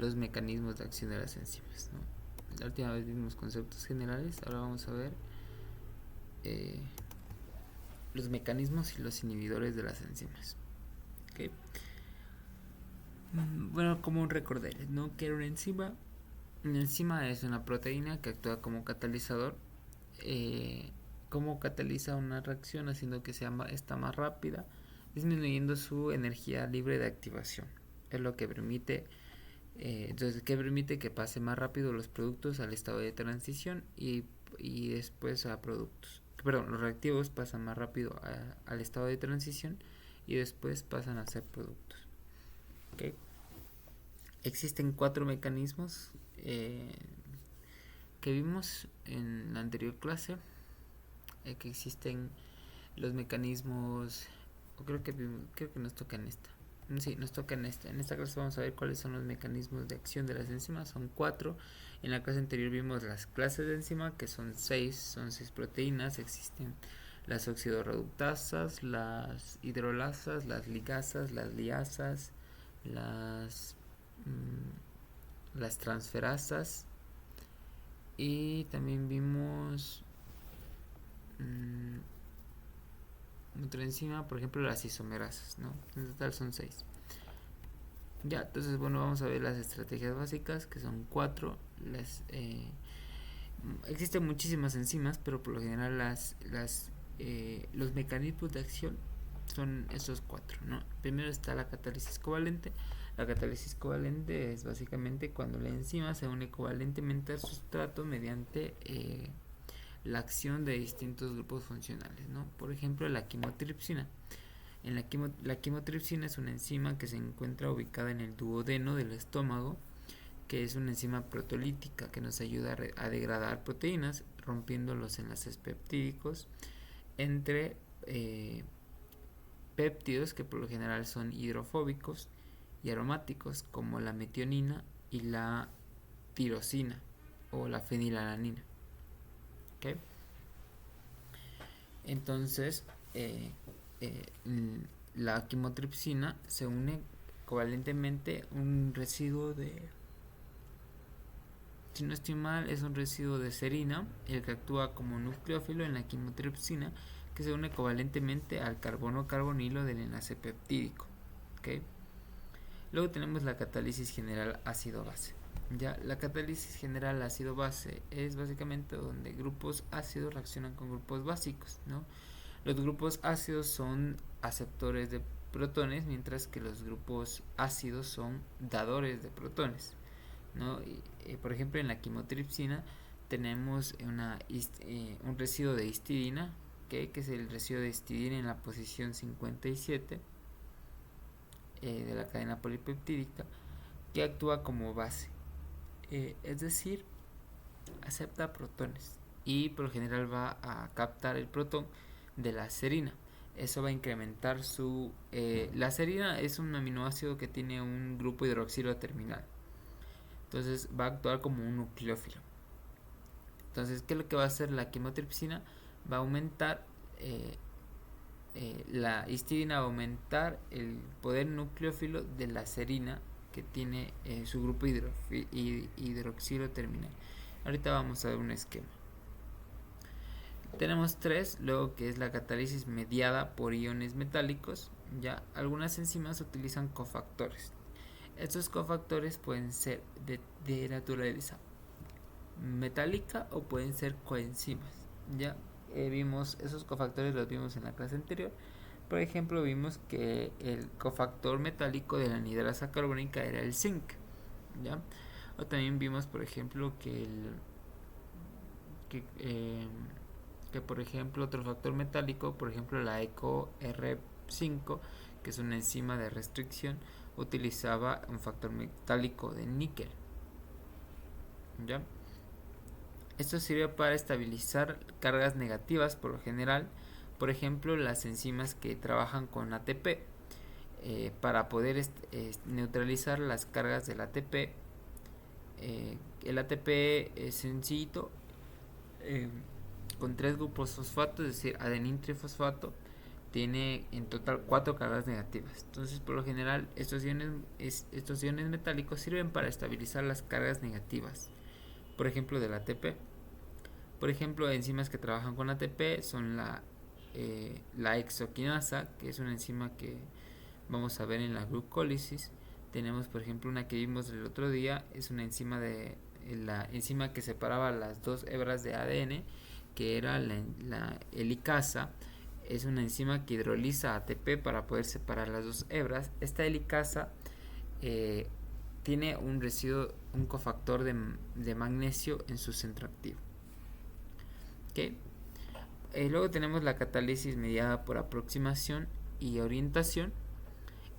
los mecanismos de acción de las enzimas, ¿no? La última vez vimos conceptos generales, ahora vamos a ver eh, los mecanismos y los inhibidores de las enzimas. ¿Okay? Bueno, como un recorder, ¿no? Que una enzima es una proteína que actúa como catalizador, como cataliza una reacción haciendo que sea esta más rápida, disminuyendo su energía libre de activación. Es lo que permite entonces, ¿qué permite que pase más rápido los productos al estado de transición y después a productos? Perdón, los reactivos pasan más rápido al estado de transición y después pasan a ser productos. ¿Okay? Existen 4 mecanismos que vimos en la anterior clase. Que existen los mecanismos, o creo que nos toca en esta. Sí, nos toca en esta. En esta clase vamos a ver cuáles son los mecanismos de acción de las enzimas. Son 4. En la clase anterior vimos las clases de enzima, que son 6. Son 6 proteínas. Existen las oxidorreductasas, las hidrolasas, las ligasas, las liasas, las, las transferasas. Y también vimos otra enzima, por ejemplo las isomerasas, ¿no? En total son 6. Ya, entonces bueno, vamos a ver las estrategias básicas, que son 4. Existen muchísimas enzimas, pero por lo general los mecanismos de acción son esos 4, ¿no? Primero está la catálisis covalente. La catálisis covalente es básicamente cuando la enzima se une covalentemente al sustrato mediante la acción de distintos grupos funcionales, ¿no? Por ejemplo, la quimotripsina. La quimotripsina es una enzima que se encuentra ubicada en el duodeno del estómago, que es una enzima protolítica que nos ayuda a degradar proteínas, rompiendo los enlaces peptídicos entre péptidos que por lo general son hidrofóbicos y aromáticos, como la metionina y la tirosina o la fenilalanina. ¿Okay? Entonces, la quimotripsina se une covalentemente un residuo de, si no estoy mal, es un residuo de serina, el que actúa como nucleófilo en la quimotripsina, que se une covalentemente al carbono carbonilo del enlace peptídico. ¿Okay? Luego tenemos la catálisis general ácido-base. Ya, la catálisis general ácido-base es básicamente donde grupos ácidos reaccionan con grupos básicos, ¿no? Los grupos ácidos son aceptores de protones, mientras que los grupos ácidos son dadores de protones, ¿no? Por ejemplo, en la quimotripsina tenemos un residuo de histidina, que es el residuo de histidina en la posición 57 de la cadena polipeptídica, que actúa como base, es decir, acepta protones y por lo general va a captar el protón de la serina. Eso va a incrementar su... la serina es un aminoácido que tiene un grupo hidroxilo terminal. Entonces va a actuar como un nucleófilo. Entonces, ¿qué es lo que va a hacer la quimotripsina? Va a aumentar... la histidina va a aumentar el poder nucleófilo de la serina, que tiene su grupo hidroxilo terminal. Ahorita vamos a ver un esquema. Tenemos 3, luego que es la catálisis mediada por iones metálicos. Ya algunas enzimas utilizan cofactores. Estos cofactores pueden ser de naturaleza metálica o pueden ser coenzimas. Ya vimos esos cofactores, los vimos en la clase anterior. Por ejemplo, vimos que el cofactor metálico de la anidrasa carbónica era el zinc. ¿Ya? O también vimos, por ejemplo, que por ejemplo otro factor metálico, por ejemplo la EcoR5, que es una enzima de restricción, utilizaba un factor metálico de níquel. ¿Ya? Esto sirve para estabilizar cargas negativas por lo general. Por ejemplo, las enzimas que trabajan con ATP, para poder neutralizar las cargas del ATP. El ATP es sencillito, con 3 grupos fosfato, es decir, adenín trifosfato, tiene en total 4 cargas negativas. Entonces, por lo general, estos iones metálicos sirven para estabilizar las cargas negativas, por ejemplo, del ATP. Por ejemplo, enzimas que trabajan con ATP son la hexoquinasa, que es una enzima que vamos a ver en la glucólisis. Tenemos, por ejemplo, una que vimos el otro día, es una enzima la enzima que separaba las dos hebras de ADN, que era la helicasa. Es una enzima que hidroliza ATP para poder separar las dos hebras. Esta helicasa tiene un residuo, un cofactor de magnesio en su centro activo. ¿Okay? Luego tenemos la catálisis mediada por aproximación y orientación.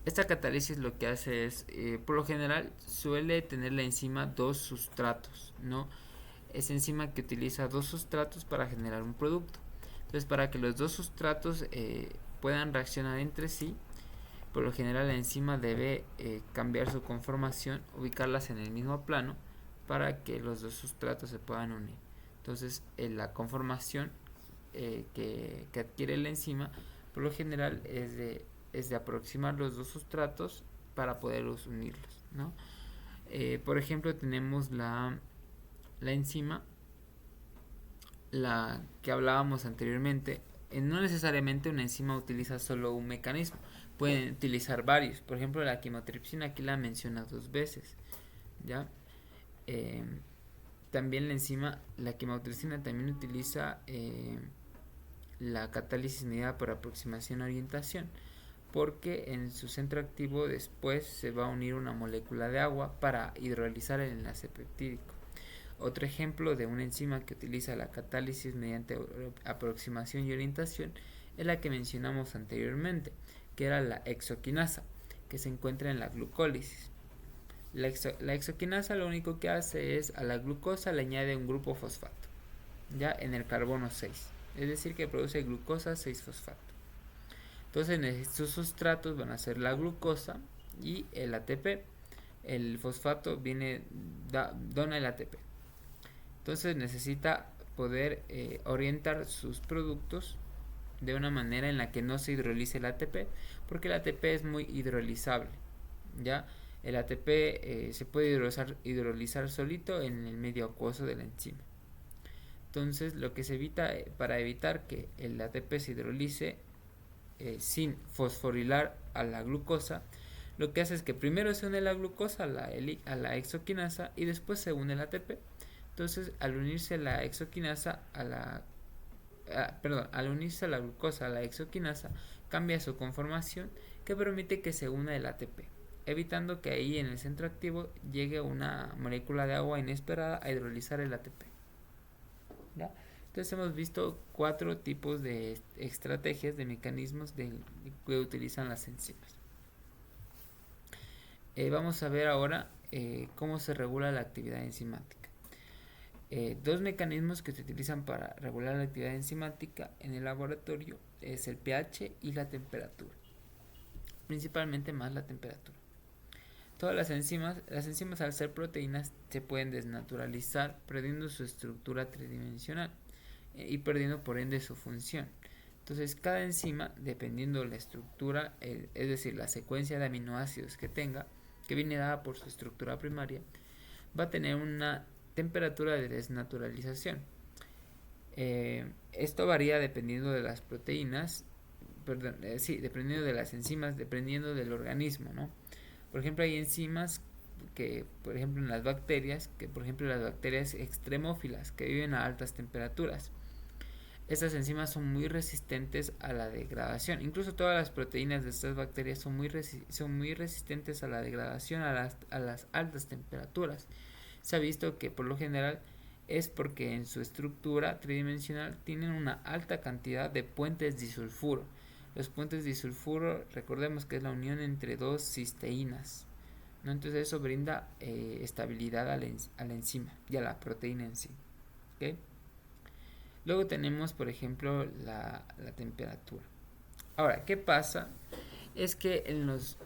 Esta catálisis lo que hace es, por lo general, suele tener la enzima dos sustratos, ¿no? Es enzima que utiliza dos sustratos para generar un producto. Entonces, para que los dos sustratos puedan reaccionar entre sí, por lo general la enzima debe cambiar su conformación, ubicarlas en el mismo plano para que los dos sustratos se puedan unir. Entonces, la conformación que adquiere la enzima, por lo general es de aproximar los dos sustratos para poderlos unirlos, ¿no? Por ejemplo, tenemos la enzima, la que hablábamos anteriormente. No necesariamente una enzima utiliza solo un mecanismo, pueden utilizar varios. Por ejemplo, la quimotripsina aquí la menciona 2 veces, ¿ya? También la quimotripsina también utiliza la catálisis mediada por aproximación orientación, porque en su centro activo después se va a unir una molécula de agua para hidrolizar el enlace peptídico. Otro ejemplo de una enzima que utiliza la catálisis mediante aproximación y orientación es la que mencionamos anteriormente, que era la hexoquinasa, que se encuentra en la glucólisis. La hexoquinasa lo único que hace es a la glucosa le añade un grupo fosfato, ya en el carbono 6, es decir que produce glucosa 6-fosfato. Entonces sus sustratos van a ser la glucosa y el ATP. El fosfato dona el ATP. Entonces necesita poder orientar sus productos de una manera en la que no se hidrolice el ATP, porque el ATP es muy hidrolizable, ¿ya? El ATP se puede hidrolizar solito en el medio acuoso de la enzima. Entonces lo que se evita, para evitar que el ATP se hidrolice sin fosforilar a la glucosa, lo que hace es que primero se une la glucosa a la hexoquinasa y después se une el ATP. Entonces, al unirse la hexoquinasa al unirse la glucosa a la hexoquinasa, cambia su conformación que permite que se una el ATP, evitando que ahí en el centro activo llegue una molécula de agua inesperada a hidrolizar el ATP. ¿Ya? Entonces hemos visto 4 tipos de estrategias, de mecanismos que utilizan las enzimas. Vamos a ver ahora cómo se regula la actividad enzimática. 2 mecanismos que se utilizan para regular la actividad enzimática en el laboratorio es el pH y la temperatura, principalmente más la temperatura. Todas las enzimas al ser proteínas se pueden desnaturalizar perdiendo su estructura tridimensional y perdiendo por ende su función. Entonces cada enzima, dependiendo de la estructura, es decir, la secuencia de aminoácidos que tenga, que viene dada por su estructura primaria, va a tener una temperatura de desnaturalización. Esto varía dependiendo de las proteínas, dependiendo de las enzimas, dependiendo del organismo, ¿no? Por ejemplo, hay enzimas que, por ejemplo, en las bacterias, las bacterias extremófilas que viven a altas temperaturas. Estas enzimas son muy resistentes a la degradación. Incluso todas las proteínas de estas bacterias son muy resistentes a la degradación a las altas temperaturas. Se ha visto que por lo general es porque en su estructura tridimensional tienen una alta cantidad de puentes disulfuro. Los puentes disulfuro, recordemos que es la unión entre 2 cisteínas, ¿no? Entonces eso brinda estabilidad a la enzima y a la proteína en sí. ¿Okay? Luego tenemos, por ejemplo, la temperatura. Ahora, ¿qué pasa? Es que en los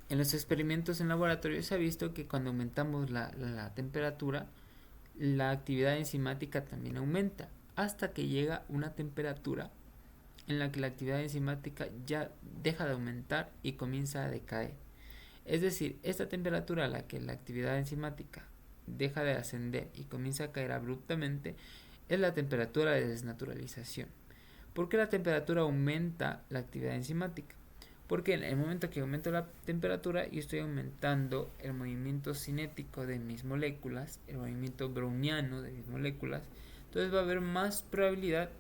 experimentos en laboratorio se ha visto que cuando aumentamos la temperatura, la actividad enzimática también aumenta, hasta que llega una temperatura en la que la actividad enzimática ya deja de aumentar y comienza a decaer. Es decir, esta temperatura a la que la actividad enzimática deja de ascender y comienza a caer abruptamente es la temperatura de desnaturalización. ¿Por qué la temperatura aumenta la actividad enzimática? Porque en el momento que aumento la temperatura, yo estoy aumentando el movimiento cinético de mis moléculas, el movimiento browniano de mis moléculas. Entonces va a haber más probabilidad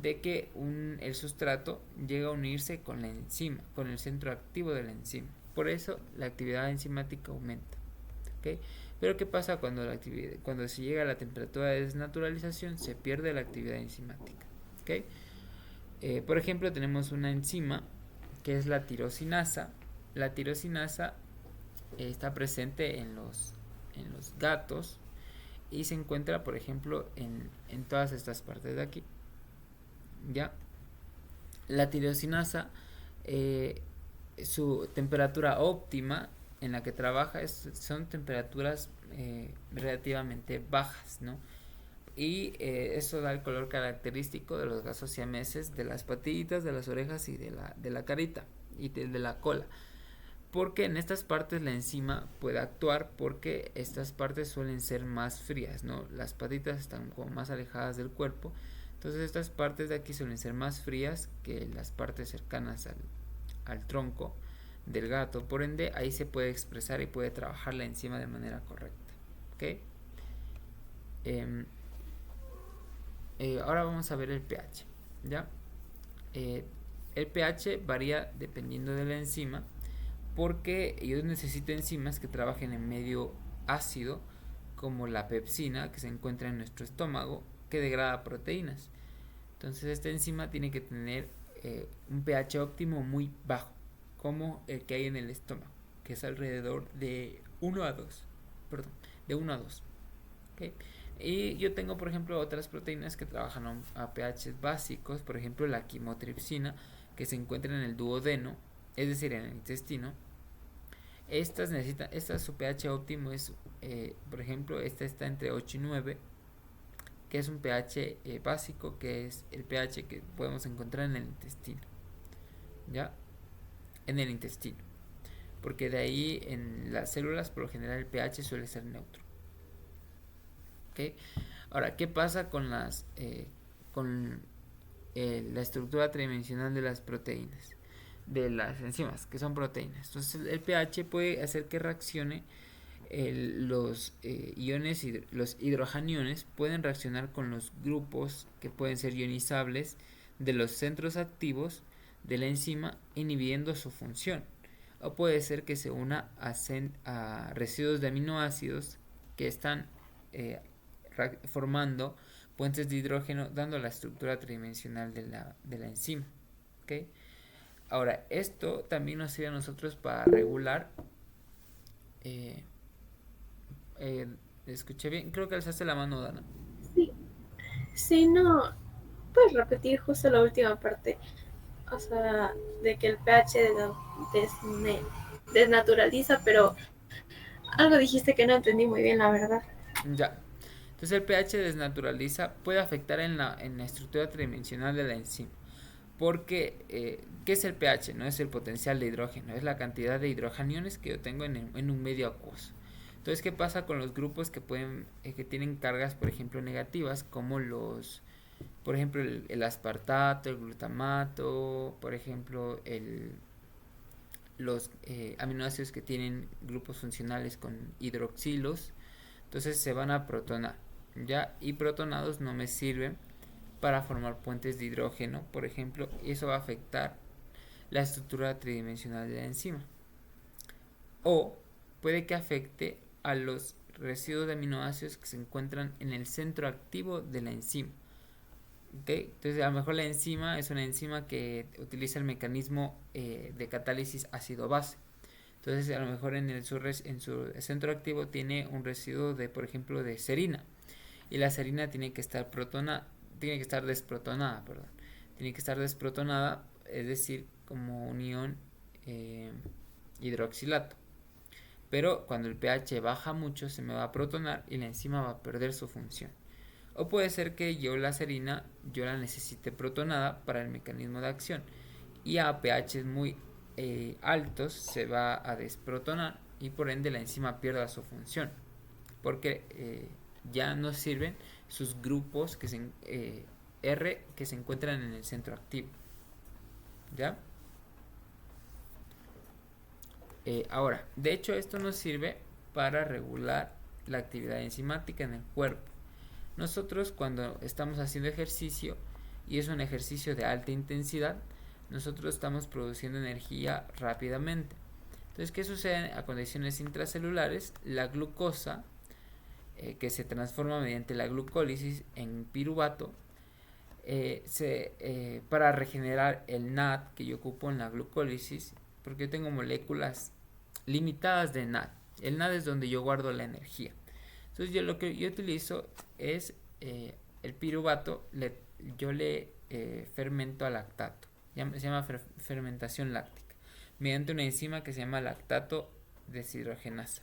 de que el sustrato llegue a unirse con la enzima, con el centro activo de la enzima. Por eso la actividad enzimática aumenta. ¿Okay? Pero ¿qué pasa cuando se llega a la temperatura de desnaturalización? Se pierde la actividad enzimática. ¿Okay? Por ejemplo, tenemos una enzima que es la tirosinasa. La tirosinasa está presente en los gatos y se encuentra, por ejemplo, en todas estas partes de aquí. ¿Ya? La tirosinasa, su temperatura óptima en la que trabaja son temperaturas relativamente bajas, ¿no? Y eso da el color característico de los gatos siameses, de las patitas, de las orejas y de la carita y de la cola. Porque en estas partes la enzima puede actuar porque estas partes suelen ser más frías, ¿no? Las patitas están como más alejadas del cuerpo, entonces estas partes de aquí suelen ser más frías que las partes cercanas al tronco del gato, por ende ahí se puede expresar y puede trabajar la enzima de manera correcta. ¿Okay? Ahora vamos a ver el pH. ¿Ya? El pH varía dependiendo de la enzima porque yo necesito enzimas que trabajen en medio ácido, como la pepsina que se encuentra en nuestro estómago, que degrada proteínas. Entonces esta enzima tiene que tener un pH óptimo muy bajo, como el que hay en el estómago, que es alrededor de 1 a 2. Perdón, de 1 a 2. ¿Okay? Y yo tengo, por ejemplo, otras proteínas que trabajan a pH básicos, por ejemplo la quimotripsina, que se encuentra en el duodeno, es decir, en el intestino. Su pH óptimo es, por ejemplo, esta está entre 8 y 9, que es un pH básico, que es el pH que podemos encontrar en el intestino. ¿Ya? En el intestino. Porque de ahí en las células, por lo general, el pH suele ser neutro. ¿Okay? Ahora, ¿qué pasa con la estructura tridimensional de las proteínas? De las enzimas, que son proteínas. Entonces, el pH puede hacer que reaccione los iones, los hidrojaniones pueden reaccionar con los grupos que pueden ser ionizables de los centros activos de la enzima, inhibiendo su función. O puede ser que se una a residuos de aminoácidos que están formando puentes de hidrógeno, dando la estructura tridimensional de la enzima. ¿Okay? Ahora, esto también nos sirve a nosotros para regular. Escuché bien, creo que alzaste la mano, Dana. Sí, sí, no, puedes repetir justo la última parte, o sea, de que el pH desnaturaliza, pero algo dijiste que no entendí muy bien, la verdad. Ya. Entonces el pH desnaturaliza, puede afectar en la estructura tridimensional de la enzima. Porque, ¿qué es el pH? No es el potencial de hidrógeno, es la cantidad de hidrojaniones que yo tengo en un medio acuoso. Entonces, ¿qué pasa con los grupos que tienen cargas, por ejemplo, negativas, como por ejemplo, el aspartato, el glutamato, por ejemplo, los aminoácidos que tienen grupos funcionales con hidroxilos? Entonces se van a protonar, ¿ya? Y protonados no me sirven para formar puentes de hidrógeno, por ejemplo, y eso va a afectar la estructura tridimensional de la enzima. O puede que afecte a los residuos de aminoácidos que se encuentran en el centro activo de la enzima. ¿Okay? Entonces, a lo mejor la enzima es una enzima que utiliza el mecanismo de catálisis ácido-base. Entonces, a lo mejor en su centro activo tiene un residuo de, por ejemplo, de serina. Y la serina tiene que estar desprotonada, perdón. Tiene que estar desprotonada, es decir, como un ion hidroxilato. Pero cuando el pH baja mucho se me va a protonar y la enzima va a perder su función. O puede ser que la serina yo la necesite protonada para el mecanismo de acción y a pH muy altos se va a desprotonar y por ende la enzima pierda su función porque ya no sirven sus grupos R que se encuentran en el centro activo. ¿Ya? Ahora, de hecho esto nos sirve para regular la actividad enzimática en el cuerpo. Nosotros cuando estamos haciendo ejercicio y es un ejercicio de alta intensidad, nosotros estamos produciendo energía rápidamente. Entonces, ¿qué sucede a condiciones intracelulares? La glucosa, que se transforma mediante la glucólisis en piruvato, para regenerar el NAD que yo ocupo en la glucólisis, porque yo tengo moléculas limitadas de NAD. El NAD es donde yo guardo la energía. Entonces lo que yo utilizo es el piruvato, yo le fermento a lactato. Se llama fermentación láctica, mediante una enzima que se llama lactato deshidrogenasa.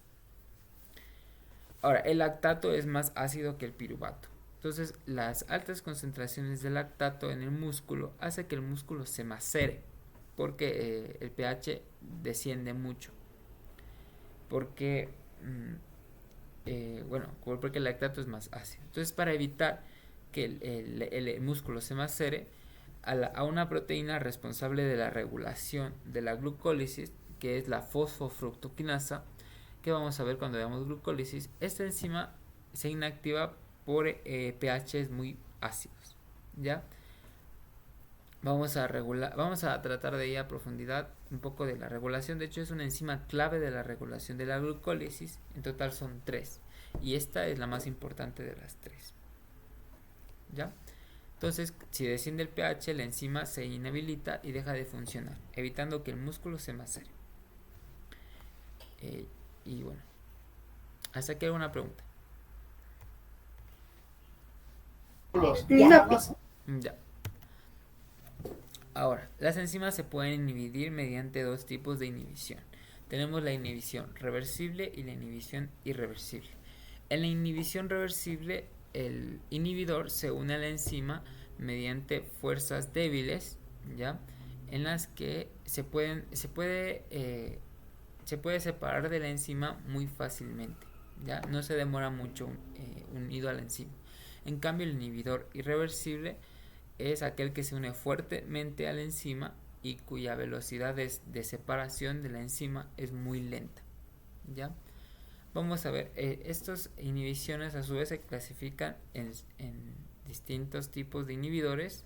Ahora, el lactato es más ácido que el piruvato. Entonces, las altas concentraciones de lactato en el músculo hace que el músculo se macere, porque el pH desciende mucho. Porque porque el lactato es más ácido. Entonces, para evitar que el músculo se macere, a una proteína responsable de la regulación de la glucólisis, que es la fosfofructoquinasa, que vamos a ver cuando veamos glucólisis, esta enzima se inactiva por pHs muy ácidos. ¿Ya? Vamos a tratar de ir a profundidad un poco de la regulación. De hecho, es una enzima clave de la regulación de la glucólisis. En total son 3. Y esta es la más importante de las 3. ¿Ya? Entonces, si desciende el pH, la enzima se inhabilita y deja de funcionar, evitando que el músculo se macere. Y bueno, hasta aquí alguna pregunta. Ya. Ahora, las enzimas se pueden inhibir mediante dos tipos de inhibición. Tenemos la inhibición reversible y la inhibición irreversible. En la inhibición reversible, el inhibidor se une a la enzima mediante fuerzas débiles, ¿ya? En las que se puede separar de la enzima muy fácilmente, ¿ya? No se demora mucho unido a la enzima. En cambio, el inhibidor irreversible es aquel que se une fuertemente a la enzima y cuya velocidad de separación de la enzima es muy lenta. ¿Ya? Vamos a ver, estas inhibiciones a su vez se clasifican en distintos tipos de inhibidores.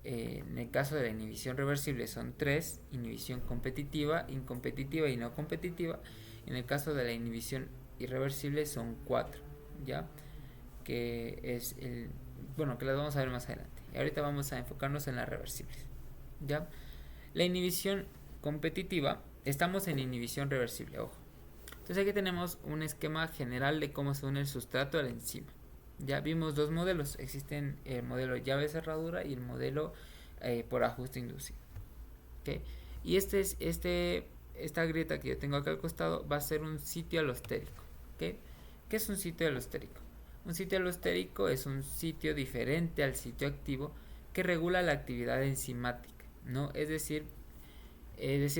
En el caso de la inhibición reversible son 3: inhibición competitiva, incompetitiva y no competitiva. En el caso de la inhibición irreversible son 4, ¿ya? Que es que las vamos a ver más adelante. Y ahorita vamos a enfocarnos en las reversibles, ¿ya? La inhibición competitiva, estamos en inhibición reversible, ojo. Entonces aquí tenemos un esquema general de cómo se une el sustrato a la enzima. Ya vimos dos modelos, existen el modelo llave cerradura y el modelo por ajuste inducido. ¿Okay? Y esta grieta que yo tengo acá al costado va a ser un sitio alostérico. ¿Okay? ¿Qué es un sitio alostérico? Un sitio alostérico es un sitio diferente al sitio activo que regula la actividad enzimática, ¿no? Es decir,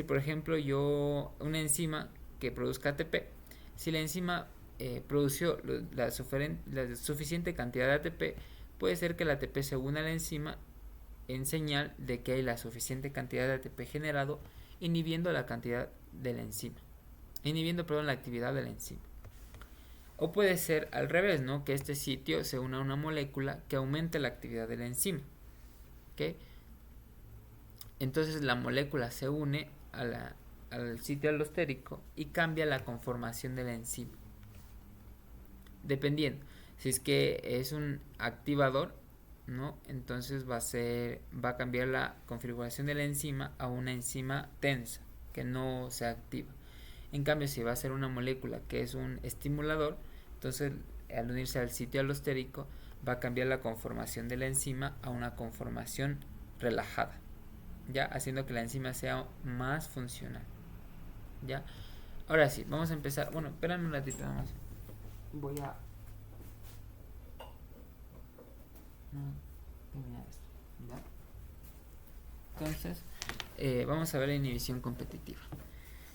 por ejemplo, una enzima que produzca ATP, si la enzima produció la suficiente cantidad de ATP, puede ser que el ATP se una a la enzima en señal de que hay la suficiente cantidad de ATP generado, inhibiendo la actividad de la enzima. O puede ser al revés, ¿no? Que este sitio se una a una molécula que aumente la actividad de la enzima. ¿Okay? Entonces la molécula se une al sitio alostérico y cambia la conformación de la enzima. Dependiendo, si es que es un activador, ¿no? Entonces va a cambiar la configuración de la enzima a una enzima tensa, que no se activa. En cambio, si va a ser una molécula que es un estimulador, entonces al unirse al sitio alostérico va a cambiar la conformación de la enzima a una conformación relajada, ya haciendo que la enzima sea más funcional. ¿Ya? Ahora sí, vamos a empezar. Bueno, espérame un ratito nada más. Voy a No, terminar esto, ¿ya? Entonces, vamos a ver la inhibición competitiva.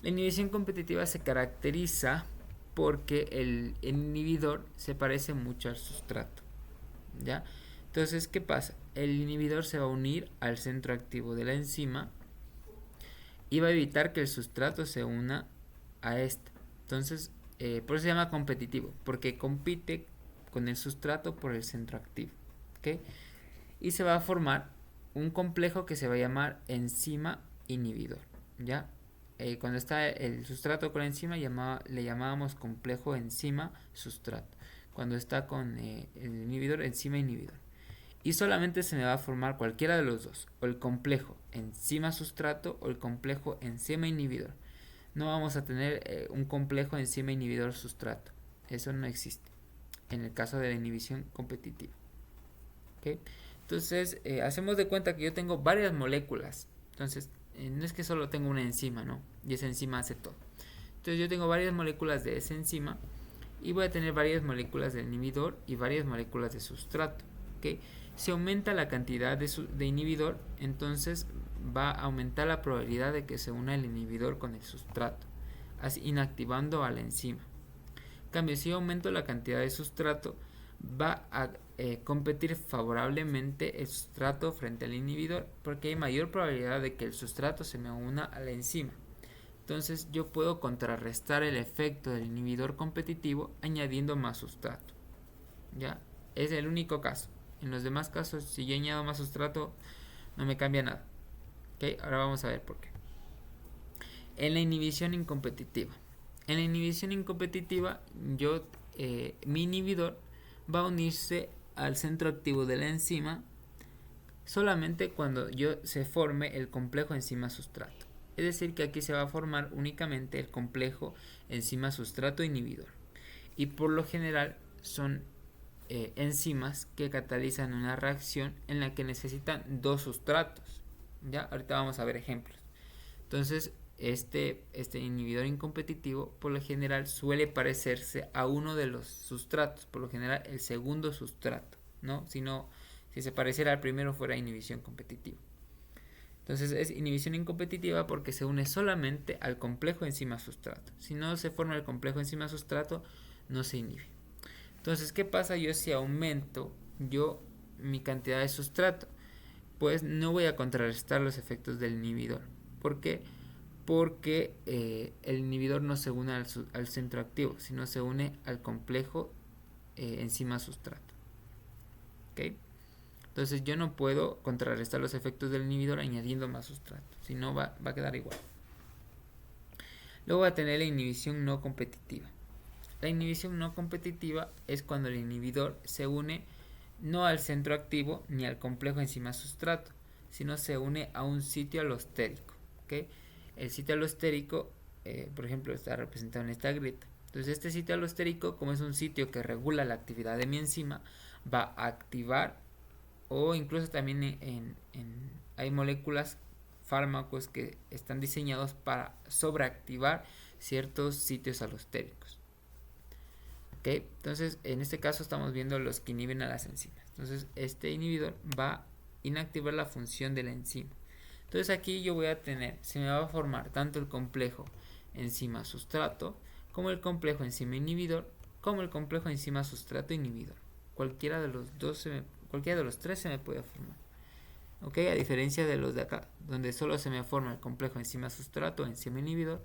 La inhibición competitiva se caracteriza porque el inhibidor se parece mucho al sustrato, ¿ya? Entonces, ¿qué pasa? El inhibidor se va a unir al centro activo de la enzima y va a evitar que el sustrato se una a este. Entonces, por eso se llama competitivo, porque compite con el sustrato por el centro activo, ¿ok? Y se va a formar un complejo que se va a llamar enzima inhibidor, ¿ya? Cuando está el sustrato con la enzima le llamábamos complejo enzima sustrato. Cuando está con el inhibidor, enzima inhibidor. Y solamente se me va a formar cualquiera de los dos, o el complejo enzima sustrato o el complejo enzima inhibidor. No vamos a tener un complejo enzima inhibidor sustrato. Eso no existe en el caso de la inhibición competitiva. ¿Okay? Entonces, hacemos de cuenta que yo tengo varias moléculas. Entonces, no es que solo tengo una enzima, ¿no? Y esa enzima hace todo. Entonces, yo tengo varias moléculas de esa enzima y voy a tener varias moléculas de inhibidor y varias moléculas de sustrato. ¿Okay? Si aumenta la cantidad de inhibidor, entonces va a aumentar la probabilidad de que se una el inhibidor con el sustrato, así inactivando a la enzima. En cambio, si aumento la cantidad de sustrato, va a competir favorablemente el sustrato frente al inhibidor, porque hay mayor probabilidad de que el sustrato se me una a la enzima. Entonces yo puedo contrarrestar el efecto del inhibidor competitivo añadiendo más sustrato. ¿Ya? Es el único caso. En los demás casos, si yo añado más sustrato, no me cambia nada. ¿Okay? Ahora vamos a ver por qué. En la inhibición incompetitiva. En la inhibición incompetitiva, mi inhibidor va a unirse al centro activo de la enzima solamente cuando se forme el complejo enzima sustrato. Es decir, que aquí se va a formar únicamente el complejo enzima sustrato inhibidor. Y por lo general son enzimas que catalizan una reacción en la que necesitan dos sustratos. ¿Ya? Ahorita vamos a ver ejemplos. Entonces, este inhibidor incompetitivo por lo general suele parecerse a uno de los sustratos, por lo general el segundo sustrato, ¿no? Si se pareciera al primero fuera inhibición competitiva. Entonces es inhibición incompetitiva porque se une solamente al complejo enzima sustrato. Si no se forma el complejo enzima sustrato, no se inhibe. Entonces, ¿qué pasa yo si aumento mi cantidad de sustrato? Pues no voy a contrarrestar los efectos del inhibidor. ¿Por qué? Porque el inhibidor no se une al centro activo, sino se une al complejo enzima sustrato. ¿Okay? Entonces yo no puedo contrarrestar los efectos del inhibidor añadiendo más sustrato, si no va a quedar igual. Luego va a tener la inhibición no competitiva. La inhibición no competitiva es cuando el inhibidor se une no al centro activo ni al complejo enzima sustrato, sino se une a un sitio alostérico. ¿Okay? El sitio alostérico, por ejemplo, está representado en esta grieta. Entonces este sitio alostérico, como es un sitio que regula la actividad de mi enzima, va a activar, o incluso también hay moléculas, fármacos que están diseñados para sobreactivar ciertos sitios alostéricos. ¿Okay? Entonces, en este caso estamos viendo los que inhiben a las enzimas. Entonces, este inhibidor va a inactivar la función de la enzima. Entonces, aquí se me va a formar tanto el complejo enzima sustrato, como el complejo enzima inhibidor, como el complejo enzima sustrato inhibidor. Cualquiera de los tres se me puede formar. ¿Ok? A diferencia de los de acá, donde solo se me forma el complejo enzima sustrato, enzima inhibidor,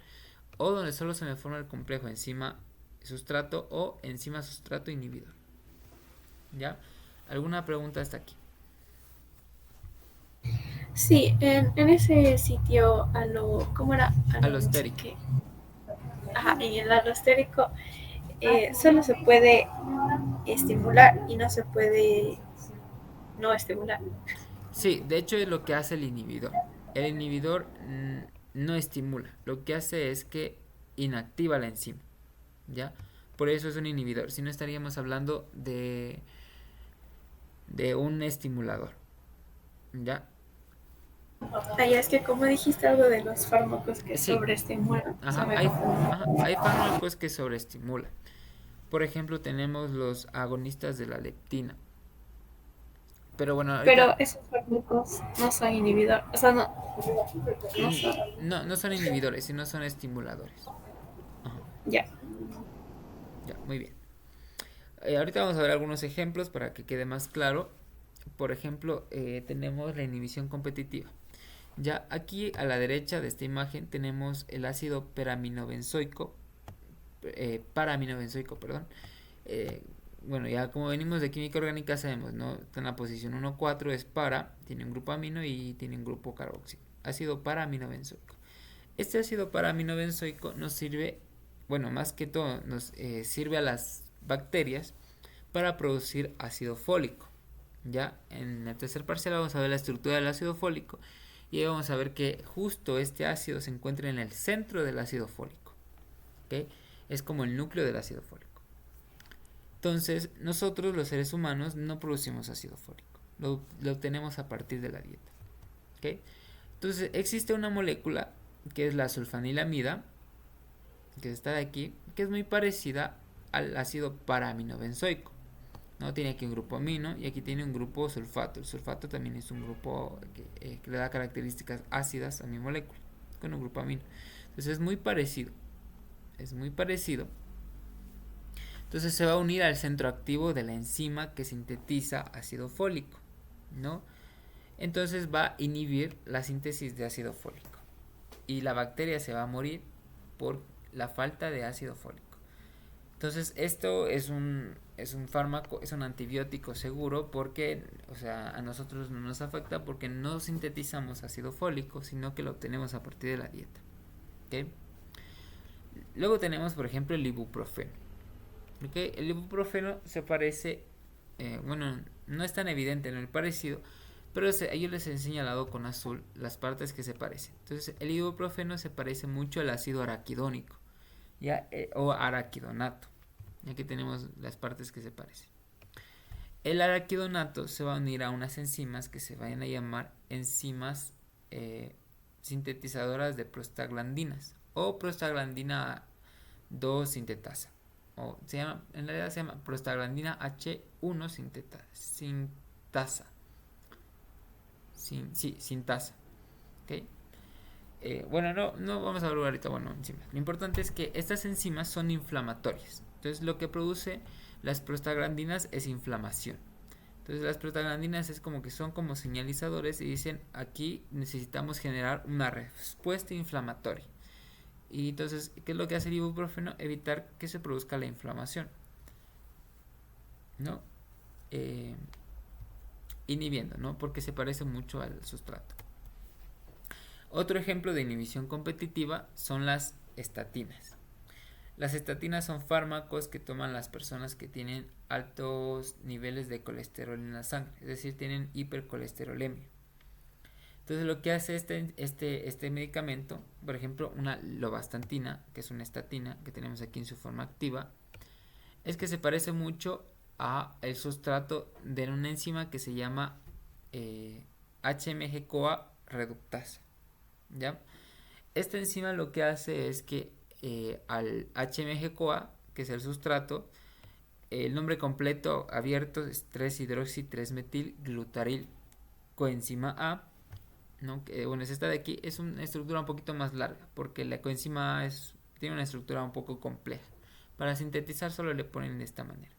o donde solo se me forma el complejo enzima sustrato o enzima sustrato inhibidor. ¿Ya? ¿Alguna pregunta hasta aquí? Sí, en ese sitio, ¿cómo era? Alostérico. No sé Ajá, en el alostérico solo se puede estimular y no se puede no estimular. Sí, de hecho es lo que hace el inhibidor. El inhibidor no estimula, lo que hace es que inactiva la enzima. ¿Ya? Por eso es un inhibidor, si no estaríamos hablando de un estimulador. ¿Ya? Es que como dijiste algo de los fármacos que Sí. sobreestimulan, Hay fármacos que sobreestimulan. Por ejemplo, tenemos los agonistas de la leptina. Pero bueno, Pero ahorita esos fármacos no son inhibidores, o sea, no son, no son inhibidores, sino son estimuladores. Ajá, ya. ya, muy bien. Ahorita vamos a ver algunos ejemplos para que quede más claro. Por ejemplo, tenemos la inhibición competitiva. Ya aquí a la derecha de esta imagen tenemos el ácido paraaminobenzoico, perdón. Eh, bueno, ya como venimos de química orgánica sabemos, ¿no? Está en la posición 1,4, es para, tiene un grupo amino y tiene un grupo carboxilo. Ácido paraaminobenzoico. Este ácido paraaminobenzoico nos sirve, bueno, más que todo, nos sirve a las bacterias para producir ácido fólico. Ya en el tercer parcial vamos a ver la estructura del ácido fólico y ahí vamos a ver que justo este ácido se encuentra en el centro del ácido fólico. ¿Okay? Es como el núcleo del ácido fólico. Entonces, nosotros los seres humanos no producimos ácido fólico. Lo obtenemos a partir de la dieta. ¿Okay? Entonces, existe una molécula que es la sulfanilamida, que está de aquí, que es muy parecida al ácido paraaminobenzoico. ¿No? Tiene aquí un grupo amino y aquí tiene un grupo sulfato. El sulfato también es un grupo que le da características ácidas a mi molécula, con un grupo amino. Entonces es muy parecido. Es muy parecido. Entonces se va a unir al centro activo de la enzima que sintetiza ácido fólico, ¿no? Entonces va a inhibir la síntesis de ácido fólico. Y la bacteria se va a morir por la falta de ácido fólico. Entonces esto es un fármaco, es un antibiótico seguro porque, o sea, a nosotros no nos afecta porque no sintetizamos ácido fólico, sino que lo obtenemos a partir de la dieta. ¿Okay? Luego tenemos, por ejemplo, el ibuprofeno. ¿Okay? El ibuprofeno se parece, bueno, no es tan evidente en el parecido, pero yo les he señalado con azul las partes que se parecen. Entonces el ibuprofeno se parece mucho al ácido araquidónico, ¿ya? O araquidonato. Y aquí tenemos las partes que se parecen. El araquidonato se va a unir a unas enzimas que se van a llamar enzimas sintetizadoras de prostaglandinas o prostaglandina 2 sintetasa. En realidad se llama prostaglandina H1 sintasa. Sintasa. ¿Okay? Bueno, no vamos a hablar ahorita, bueno, enzimas. Lo importante es que estas enzimas son inflamatorias. Entonces lo que produce las prostaglandinas es inflamación. Entonces las prostaglandinas es como que son como señalizadores y dicen aquí necesitamos generar una respuesta inflamatoria. Y entonces, ¿qué es lo que hace el ibuprofeno? Evitar que se produzca la inflamación, ¿no? Inhibiendo, ¿no? Porque se parece mucho al sustrato. Otro ejemplo de inhibición competitiva son las estatinas. Las estatinas son fármacos que toman las personas que tienen altos niveles de colesterol en la sangre, es decir, tienen hipercolesterolemia. Entonces lo que hace este medicamento, por ejemplo, una lovastatina, que es una estatina que tenemos aquí en su forma activa, es que se parece mucho a el sustrato de una enzima que se llama HMG-CoA reductasa. ¿Ya? Esta enzima lo que hace es que al HMG-CoA, que es el sustrato, el nombre completo abierto es 3-hidroxi-3-metil-glutaril coenzima A, ¿no? Que, bueno, es esta de aquí, es una estructura un poquito más larga, porque la coenzima A tiene una estructura un poco compleja. Para sintetizar solo le ponen de esta manera.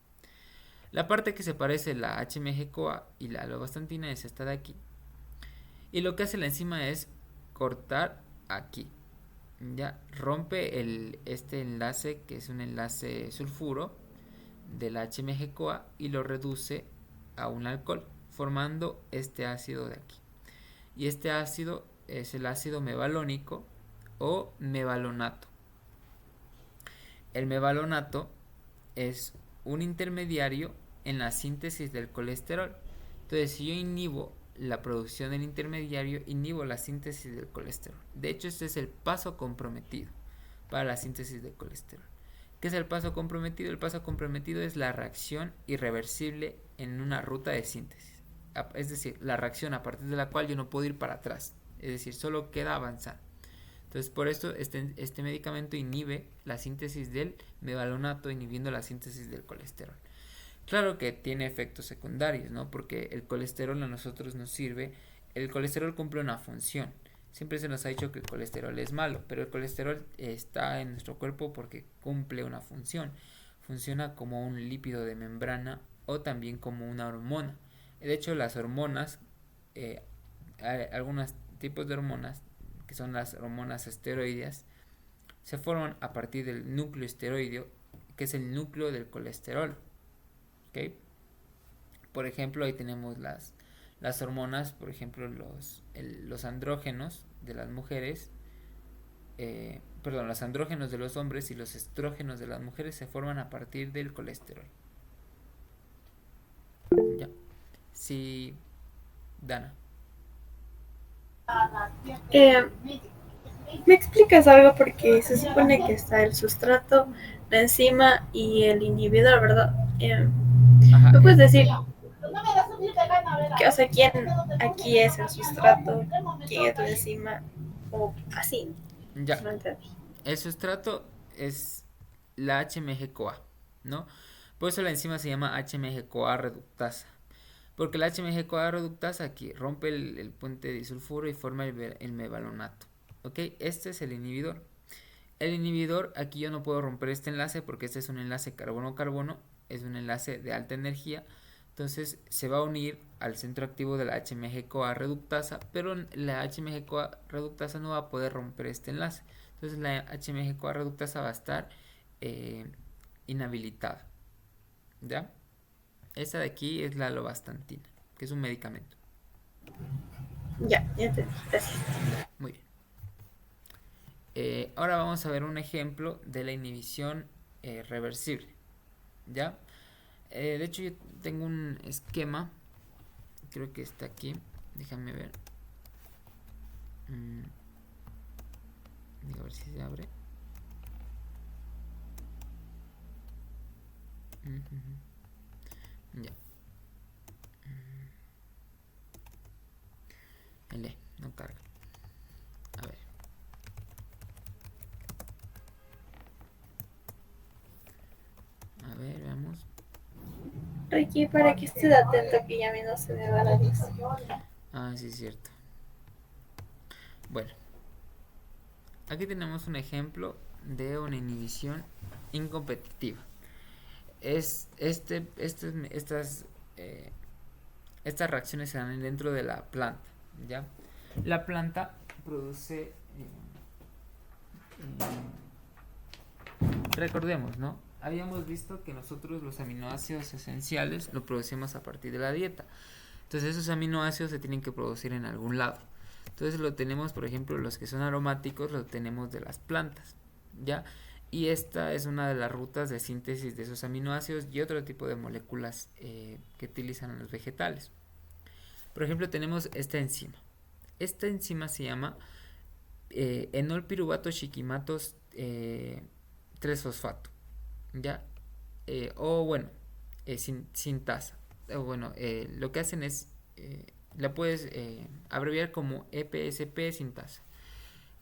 La parte que se parece la HMG-CoA y la lovastatina es esta de aquí. Y lo que hace la enzima es cortar aquí. Ya rompe este enlace que es un enlace sulfuro del HMG-CoA y lo reduce a un alcohol formando este ácido de aquí. Y este ácido es el ácido mevalónico o mevalonato. El mevalonato es un intermediario en la síntesis del colesterol. Entonces, si yo inhibo la producción del intermediario, inhibo la síntesis del colesterol. De hecho, este es el paso comprometido para la síntesis del colesterol. ¿Qué es el paso comprometido? El paso comprometido es la reacción irreversible en una ruta de síntesis. Es decir, la reacción a partir de la cual yo no puedo ir para atrás. Es decir, solo queda avanzar. Entonces, por esto este medicamento inhibe la síntesis del mevalonato, inhibiendo la síntesis del colesterol. Claro que tiene efectos secundarios, ¿no? Porque el colesterol a nosotros nos sirve, el colesterol cumple una función. Siempre se nos ha dicho que el colesterol es malo, pero el colesterol está en nuestro cuerpo porque cumple una función. Funciona como un lípido de membrana o también como una hormona. De hecho, las hormonas, hay algunos tipos de hormonas, que son las hormonas esteroideas, se forman a partir del núcleo esteroideo, que es el núcleo del colesterol. ¿Ok? Por ejemplo, ahí tenemos las hormonas, por ejemplo, los andrógenos de las mujeres, perdón, los andrógenos de los hombres y los estrógenos de las mujeres se forman a partir del colesterol. ¿Ya? Sí, Dana. Eh, ¿Me explicas algo? Porque se supone que está el sustrato, la enzima y el inhibidor, ¿verdad? Ajá, ¿Me puedes decir que, o sea, quién aquí es el sustrato, quién es la enzima o así? ya. No entendí. El sustrato es la HMG-CoA, ¿no? Por eso la enzima se llama HMG-CoA reductasa. Porque la HMG-CoA reductasa aquí rompe el puente disulfuro y forma el mevalonato. ¿Ok? Este es el inhibidor. El inhibidor, aquí yo no puedo romper este enlace porque este es un enlace carbono-carbono, es un enlace de alta energía. Entonces se va a unir al centro activo de la HMG-CoA reductasa, pero la HMG-CoA reductasa no va a poder romper este enlace. Entonces la HMG-CoA reductasa va a estar eh, inhabilitada. ¿Ya? Esta de aquí es la lovastatina, que es un medicamento. Ya entendí. Gracias. Ya, muy bien. Ahora vamos a ver un ejemplo de la inhibición reversible. ¿Ya? De hecho, yo tengo un esquema, creo que está aquí. Déjame ver. Digo, a ver si se abre. Ya. L, no carga. A ver. A ver, veamos. Ricky, para que estés atento que ya a mí no se me va la luz. Ah, sí, es cierto. Bueno, aquí tenemos un ejemplo de una inhibición incompetitiva. Eh, estas reacciones se dan dentro de la planta, ¿ya? La planta produce, recordemos, ¿no? Habíamos visto que nosotros los aminoácidos esenciales lo producimos a partir de la dieta. Entonces esos aminoácidos se tienen que producir en algún lado. Entonces lo tenemos, por ejemplo, los que son aromáticos lo tenemos de las plantas, ¿ya? Y esta es una de las rutas de síntesis de esos aminoácidos y otro tipo de moléculas que utilizan los vegetales. Por ejemplo, tenemos esta enzima. Esta enzima se llama enol piruvato shikimatos 3-fosfato, ¿ya? O bueno, sintasa. Bueno, lo que hacen es, la puedes abreviar como EPSP sintasa.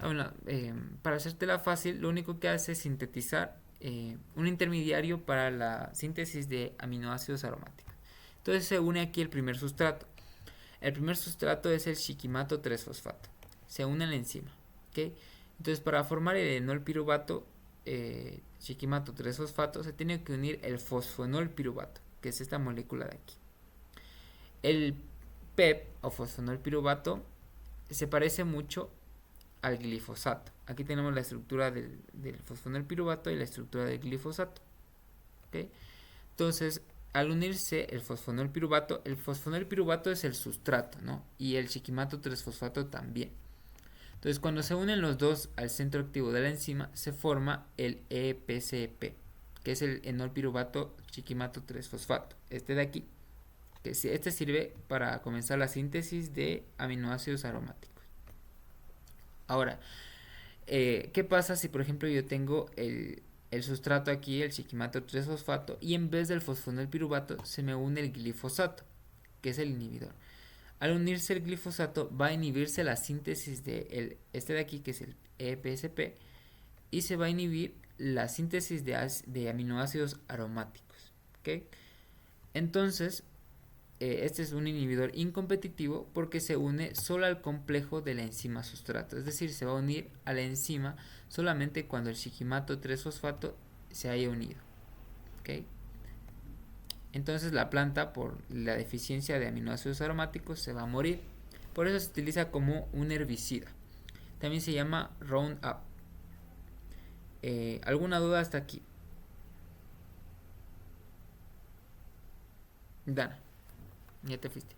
Bueno, para hacértela fácil, lo único que hace es sintetizar un intermediario para la síntesis de aminoácidos aromáticos. Entonces se une aquí el primer sustrato. El primer sustrato es el shikimato 3-fosfato. Se une a la enzima. ¿Okay? Entonces para formar el enol piruvato shikimato 3-fosfato se tiene que unir el fosfonol piruvato, que es esta molécula de aquí. El PEP o fosfonol piruvato se parece mucho al glifosato. Aquí tenemos la estructura del fosfonol piruvato y la estructura del glifosato. ¿Okay? Entonces, al unirse el fosfonol piruvato es el sustrato, ¿no? Y el shikimato 3-fosfato también. Entonces, cuando se unen los dos al centro activo de la enzima, se forma el EPCP, que es el enol piruvato shikimato 3-fosfato. Este de aquí. Este sirve para comenzar la síntesis de aminoácidos aromáticos. Ahora, ¿qué pasa si por ejemplo yo tengo el sustrato aquí, el shikimato 3-fosfato, y en vez del fosfonol piruvato se me une el glifosato, que es el inhibidor? Al unirse el glifosato va a inhibirse la síntesis de este de aquí, que es el EPSP, y se va a inhibir la síntesis de aminoácidos aromáticos. ¿Okay? Entonces, este es un inhibidor incompetitivo porque se une solo al complejo de la enzima sustrato, es decir, se va a unir a la enzima solamente cuando el shikimato 3-fosfato se haya unido. ¿Okay? Entonces la planta, por la deficiencia de aminoácidos aromáticos, se va a morir. Por eso se utiliza como un herbicida. También se llama Roundup. ¿Alguna duda hasta aquí? Dana, ya te fuiste.